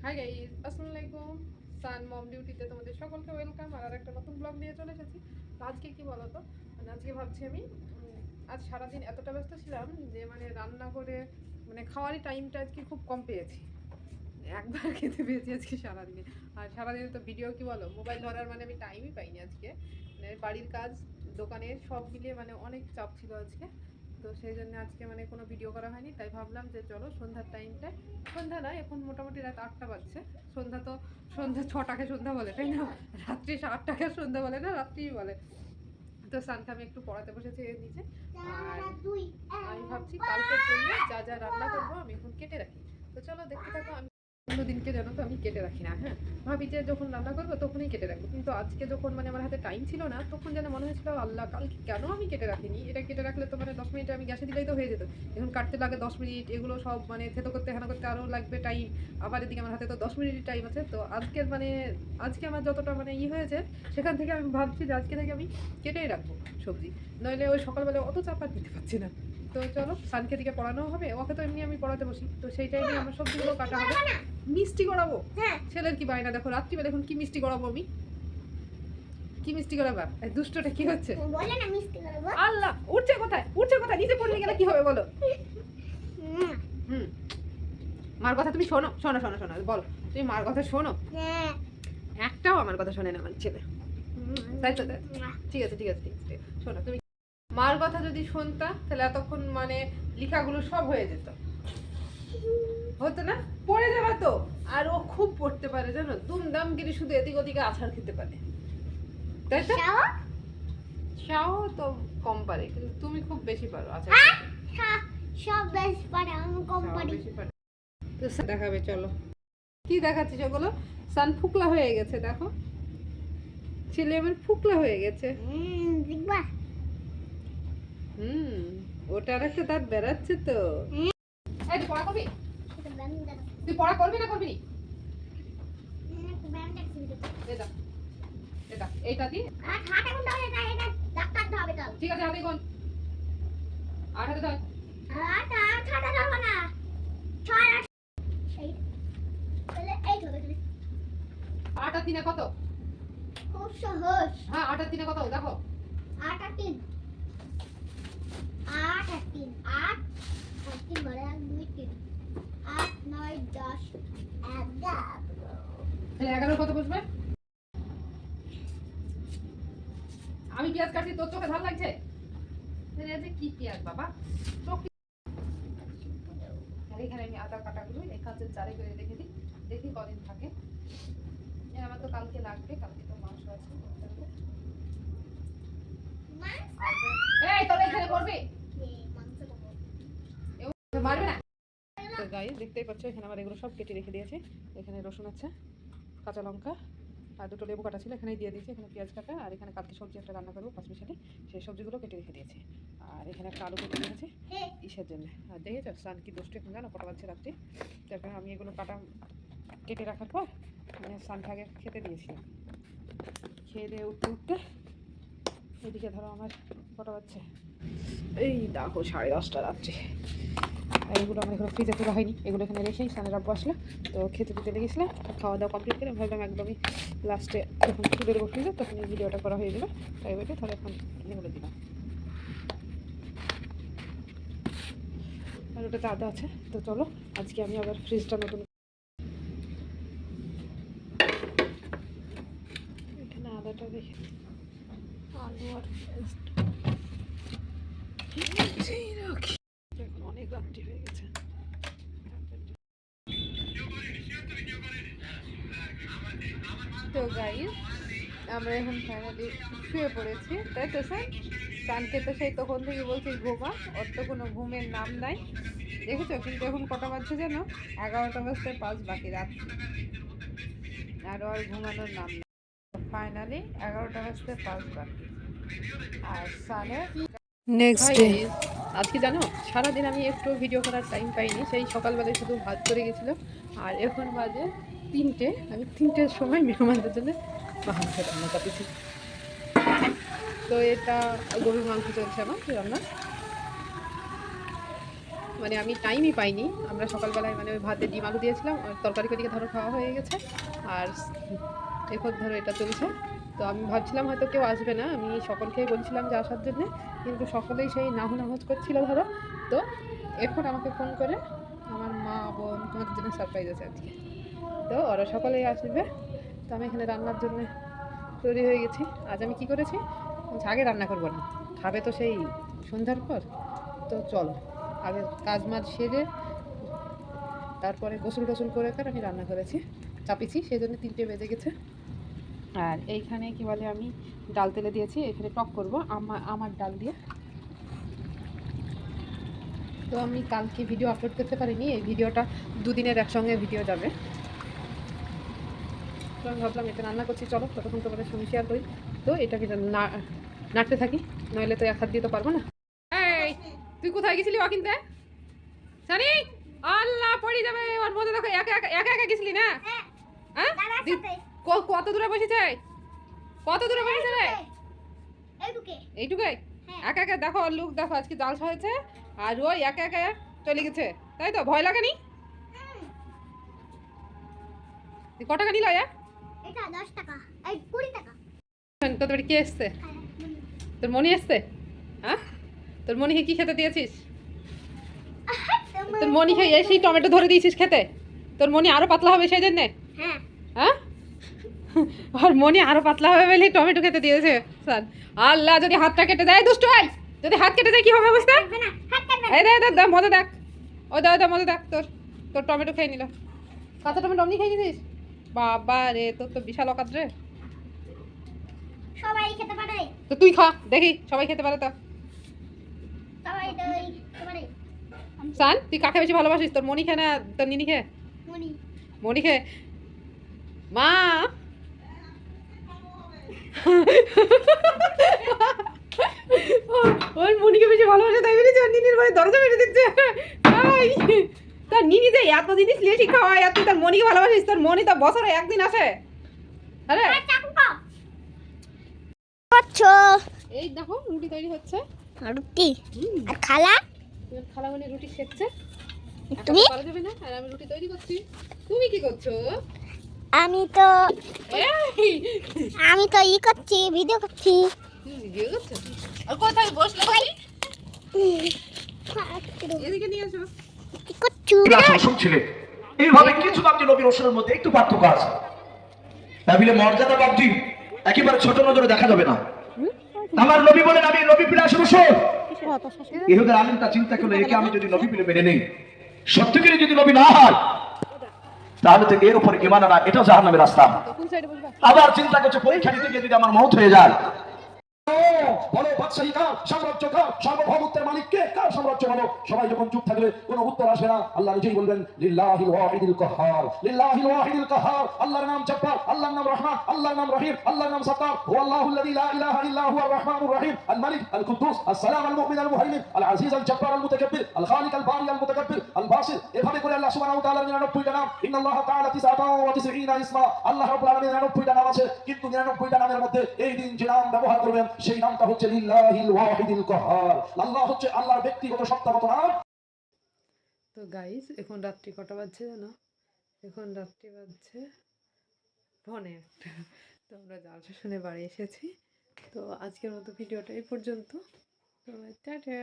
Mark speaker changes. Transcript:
Speaker 1: Hi guys, আসসালামু আলাইকুম। সান মম ডিউটিতে তোমাদের সকলকে ওয়েলকাম। আর একটা নতুন ব্লগ নিয়ে চলে এসেছি। তো আজকে কি বলো তো, মানে আজকে ভাবছি আমি আজ সারাদিন এতটা ব্যস্ত ছিলাম যে মানে রান্না করে মানে খাওয়ারই টাইমটা আজকে খুব কম পেয়েছি। একবার খেতে পেয়েছি আজকে সারাদিনে। আর সারাদিনে তো ভিডিও কি বলো, মোবাইল ধরার মানে আমি টাইমই পাইনি আজকে। মানে বাড়ির কাজ, দোকানের সব মিলিয়ে মানে অনেক চাপ ছিল আজকে। তো সেই জন্য আজকে মানে কোনো ভিডিও করা হয়নি। তাই ভাবলাম যে চলো সন্ধ্যার টাইমটায়, সন্ধ্যা না এখন মোটামুটি রাত 8টা বাজছে। সন্ধ্যা তো সন্ধ্যা 6টাকে সন্ধ্যা বলে, তাই না? রাত্রি 8টাকে সন্ধ্যা বলে না, রাত্রিই বলে। তো সানকে আমি একটু পড়াতে বসেছি এর নিচে। আর আমি ভাবছি কালকের জন্য যা যা রান্না করবো আমি এখন কেটে রাখি। তো চলো দেখতে থাকো। আমি অন্যদিনকে জানো তো আমি কেটে রাখি না, হ্যাঁ, ভাবি যে যখন রান্না করবো তখনই কেটে রাখবো। কিন্তু আজকে যখন মানে আমার হাতে টাইম ছিল না, তখন যেন মনে হয়েছিল আল্লাহ কালকে কেন আমি কেটে রাখিনি। এটা কেটে রাখলে তো মানে 10 মিনিটে আমি গ্যাসে দিলেই তো হয়ে যেত। এখন কাটতে লাগে 10 মিনিট, এগুলো সব মানে থেতো করতে হেনা করতে আরও লাগবে টাইম। আবার এদিকে আমার হাতে তো 10 মিনিট টাইম আছে। তো আজকের মানে আজকে আমার যতটা মানে হয়েছে, সেখান থেকে আমি ভাবছি যে আজকে থেকে আমি কেটেই রাখবো সবজি। নইলে ওই সকালবেলা অত চাপ আর দিতে পারছি না। তো চলো সানকে দিকে পড়ানো হবে, ওকে তো এমনি আমি পড়াতে বসি, তো সেই টাইমে আমার সবজিগুলো কাটা হবে। মিষ্টি করাবো, হ্যাঁ ছেলের কি বায়না দেখো, রাত্রিবেলা এখন কি মিষ্টি করাবো আমি, কি মিষ্টি করাবা? এই দুষ্টটা কি হচ্ছে, বলে না মিষ্টি করাবো। আল্লাহ, উঠছে কোথায়, উঠছে কোথায়, নিচে পড়ে গেলে কি হবে বলো? হুম, মার কথা তুমি শোনো শোনো শোনো শোনো, বলো তুমি মার কথা শোনো। হ্যাঁ, একটাও আমার কথা শোনে না আমার ছেলে। তাই তো, ঠিক আছে ঠিক আছে ঠিক আছে, শোনো তুমি। মার কথা যদি শুনতা তাহলে এতক্ষণ মানে লেখাগুলো সব হয়ে যেত, হতো না? পড়ে যাবা তো। আর ও খুব পড়তে পারে জানো, দুমদামগিরি শুধু এদিক ওদিকে আছাড় খেতে পারে, তাই তো? শাও তো কম পারে, কিন্তু তুমি খুব বেশি পারো আছাড় খেতে। সব বেশি পারে, আমি কম পারি। তো দেখাবে, চলো কি দেখাচ্ছিস ওগুলো? সান ফুকলা হয়ে গেছে দেখো, ছেলে আমার ফুকলা হয়ে গেছে। ওটার একটা দাঁত বেরাচ্ছে তো। এই তুই পড়া করবি, তুই পড়া করবি না করবি? এটা এটা এইটা দি, ঠিক আছে হাতে কোন 8 হাতে ধর। 8 আর 3 কত? খুব সহজ। হ্যাঁ 8 আর 3 কত দেখো? 8 আর 3 8 আর 3 8 আর 3 বলে 1 2 3 8 9 10 11। তাহলে 11 কত বসবে? আমি পেঁয়াজ কাটছি, তোর চোখে ঝাল লাগছে? তাহলে কি পেঁয়াজ বাবা, চোখ। আর এখানে আমি আদা কাটাগুলো এই কাঁচের জারে করে রেখে দিই, দেখি কদিন থাকে। আমার তো কালকে লাগবে, কালকে তো মাংস আছে। এই তোর এখানে করবি মারবে না তো গাইস, দেখতেই পাচ্ছ এখানে আমার এগুলো সব কেটে রেখে দিয়েছে। এখানে রসুন আছে, কাঁচা লঙ্কা আর দুটো লেবু কাটা ছিল এখানেই দিয়ে দিয়েছি। এখানে পেঁয়াজ কাটা, আর এখানে কালকে সবজি একটা রান্না করবো পাঁচমিশালি, সেই সবজিগুলো কেটে রেখে দিয়েছি। আর এখানে একটা আলু কেটে দিয়েছি ইসের জন্য। আর দেখেছো সান কি দোষটা এখন জানো, কটা বাজছে রাত্রি। তারপরে আমি এগুলো কাটা কেটে রাখার পর মানে সানকে আগে খেতে দিয়েছিলাম। খেয়ে দিয়ে উঠতে উঠতে এদিকে ধরো আমার কটা বাজছে, এই দেখো 10:30 রাত্রি। আর এগুলো আমার এখানে ফ্রিজে তোলা হয়নি, এগুলো এখানে রেখেই সানের আব্বু আসলে তো খেতে দিতে লেগেছিলাম। খাওয়া দাওয়া কমপ্লিট করে ভাবলাম একদমই লাস্টে যখন তুলে দেবো ফ্রিজে তখন এই ভিডিওটা করা হয়ে যাবে, তাই বলে তাহলে এখন এগুলো দিলাম। আর ওটাতে আদা আছে, তো চলো আজকে আমি আবার ফ্রিজটা নতুন, এখানে আদাটা দেখে আলু আর রাখি, এখন অনেক রাত্রি হয়ে গেছে। তো গাইস আমরা এখন ফাইনালি শুয়ে পড়েছি, তাই তো স্যার? সানকে তো সেই তখন থেকে বলছি ঘুমা, ওর তো কোনো ঘুমের নাম নাই, দেখেছো? কিন্তু এখন কটা বাজছে যেন, 11টা বাজতে 5 বাকি রাত, আরও আর ঘুমানোর নাম নেই। ফাইনালি 11টা বাজতে 5 বাকি। আর সানে নেক্সট ডে আজকে জানো সারাদিন আমি একটু ভিডিও করার টাইম পাইনি, সেই সকালবেলায় শুধু ভাত করে গেছিলাম। আর এখন বাজে 3টে, আমি 3টের সময় মেহমানদের জন্য মাংস রান্না করতেছি। তো এটা গরুর মাংস চলছে আমার রান্না। মানে আমি টাইমই পাইনি। আমরা সকালবেলায় মানে ওই ভাতে ডিম আলু দিয়েছিলাম, আর তরকারি করিকে ধরো খাওয়া হয়ে গেছে, আর এখন ধরো এটা চলছে। তো আমি ভাবছিলাম হয়তো কেউ আসবে না, আমি সকলকেই বলছিলাম যে আসার জন্যে, কিন্তু সকলেই সেই নাহজ করছিল ধরো। তো এখন আমাকে ফোন করে আমার মা বোন তোমাদের জন্য সারপ্রাইজ আছে আজকে, তো ওরা সকলেই আসবে। তো আমি এখানে রান্নার জন্য তৈরি হয়ে গেছি। আজ আমি কি করেছি, আগে রান্না করবো না, খাবে তো সেই সন্ধ্যার পর। তো চলো আগে কাজ মাজ সেরে তারপরে গোসল টোসল করে আমি রান্না করেছি, চাপিছি, সেই জন্য 3টে বেজে গেছে। আর এইখানে কি বলে আমি ডাল তেলে দিয়েছি, এখানে টক করবো আমার ডাল দিয়ে। তো আমি কালকে ভিডিও আপলোড করতে পারিনি, এই ভিডিওটা দুদিনের একসঙ্গে ভিডিও যাবে। তো আমি ভাবলাম এটা রান্না করছি, চলো ততক্ষণ তোমাদের সঙ্গে শেয়ার করি। তো এটাকে নাড়তে থাকি, নইলে তো এক হাত দিয়ে তো পারবো না। এই তুই কোথায় গেছিলি কিনতে জানি? আল্লাহ পড়ে যাবে ওর মধ্যে, দেখো একা একা একা একা গেছিলি না? হ্যাঁ কত দূরে বসেছে, কত দূরে বসেছে রে? এইটুকুই একা একা, দেখো ওর লুক দেখো, আজকে জাল হয়েছে আর ওই একা একা চলে গেছে, তাই তো? ভয় লাগেনি? ক টাকা নিল?
Speaker 2: এটা 10 টাকা, এই 20 টাকা।
Speaker 1: তোর বাড়ি কে এসছে? তোর মনি এসছে? হ্যাঁ, তোর মনিকে কি খেতে দিয়েছিস? তোর মনিকে এসেই টমেটো ধরে দিয়েছিস খেতে? তোর মনি আরো পাতলা হবে সেই জন্যে?
Speaker 2: হ্যাঁ
Speaker 1: হ্যাঁ, আর মনি আরো পাতলা হবে বলে টমেটো খেতে দিয়েছে। আল্লাহ যদি হাতটা কেটে দেয়, দুষ্ট হয়, যদি হাত কেটে দেয় কি হবে অবস্থা? এই দেখ মজা দেখ, ও দা মজা দেখ, তোর তোর টমেটো খেয়ে নিল। কাঁচা টমেটো অমনি খেয়ে নিছিস? বাবা রে, তোর তো বিশাল অকাত রে।
Speaker 2: সবাই খেতে পারে,
Speaker 1: তো তুই খা দেখি, সবাই খেতে পারে তো।
Speaker 2: সবাই খেতে পারে।
Speaker 1: সান, তুই কাকে বেশি ভালোবাসিস, তোর মনি খে না তোর নিনি খে?
Speaker 2: মনি।
Speaker 1: মনি খে। মা ওর মনিকে বেশি ভালোবাসে, তাই বেরিয়েছে ওর নিনির ভাই দরজা বেরিয়ে দিচ্ছে। তোর নিনি যে এত জিনিস লিয়েছি খাওয়ায়, আর তুই তোর মনিকে ভালোবাসিস? তোর মনি তো বছরে একদিন আসে। আরে এই দেখো রুটি তৈরি হচ্ছে।
Speaker 2: রুটি আর খালা,
Speaker 1: খালা মানে রুটি সেকছে,
Speaker 2: তুমি
Speaker 1: পারা যাবে না, আর আমি রুটি তৈরি করছি। তুমি কি করছো?
Speaker 2: আমি তো
Speaker 1: এই,
Speaker 2: ই করছি, ভিডিও করছি।
Speaker 1: তুমি ভিডিও করছো? আর কোথায় বসলে ভাই? এদিকে নিয়ে আসো।
Speaker 2: কি করছো?
Speaker 3: শাসক ছিলেন এইভাবে কিছু নামটি নবীর রসুলের মধ্যে একটু পার্থক্য আছে। তাহলে মর্যাদা বাবজি একেবারে ছোট নজরে দেখা যাবে না। আমার নবী বলেন আমি নবী প্লাস রসুল। ইহুদের আলেমটা চিন্তা করলে একে আমি যদি নবী বলে মেনে নেই, সত্যিকারে যদি নবী না হয়, তাহলে তো এর উপর ঈমান আনা এটাও জাহান্নামের রাস্তা। আবার চিন্তা করছে পরীক্ষা দিতে গিয়ে যদি আমার মওত হয়ে যায়, বলো বাদশাহী কার, সাম্রাজ্য কার, সার্বভৌমত্বের মালিক কে, কার সাম্রাজ্য বলো? সবাই যখন চুপ থাকবে কোনো উত্তর আসবে না, আল্লাহ নিজেই বলবেন লিল্লাহিল ওয়াহিদুল কাহ্হার, লিল্লাহিল ওয়াহিদুল কাহ্হার। আল্লাহর নাম জব্বার, আল্লাহর নাম রহমান, আল্লাহর নাম রহিম, আল্লাহর নাম সাত্তার। হুয়াল্লাহুল্লাযী লা ইলাহা ইল্লা হুয়ার রহমানুর রহিম, আল মালিক আল কুদ্দুস আসসালাম আল মুমিন আল মুহাইমিন আল আজিজ আল জব্বার আল মুতাকাব্বির আল খালিক আল বারি আল মুতাকাব্বির আল বাসির। এভাবে করে আল্লাহ সুবহানাহু ওয়া তাআলার 99টা নাম, ইন্নাল্লাহা তাআলা 99 ইসমা, আল্লাহ রাব্বুল আলামিনের 99টা নাম আছে, কিন্তু 99টা নামের মধ্যে এই দিন যে নাম ব্যবহার করবেন সেই নামটা হচ্ছে লিল্লাহিল ওয়াহিদুল কাহ্হার। আল্লাহ হচ্ছে আল্লাহর ব্যক্তিগত সত্তাগত নাম।
Speaker 1: তো গাইস এখন রাত্রি কটা বাজছে জানো? এখন রাত্রি বাজছে 1:45। তো আমরা জাল শুনে বাড়ি এসেছি। তো আজকের মতো ভিডিওটা এই পর্যন্ত। তো টাটা।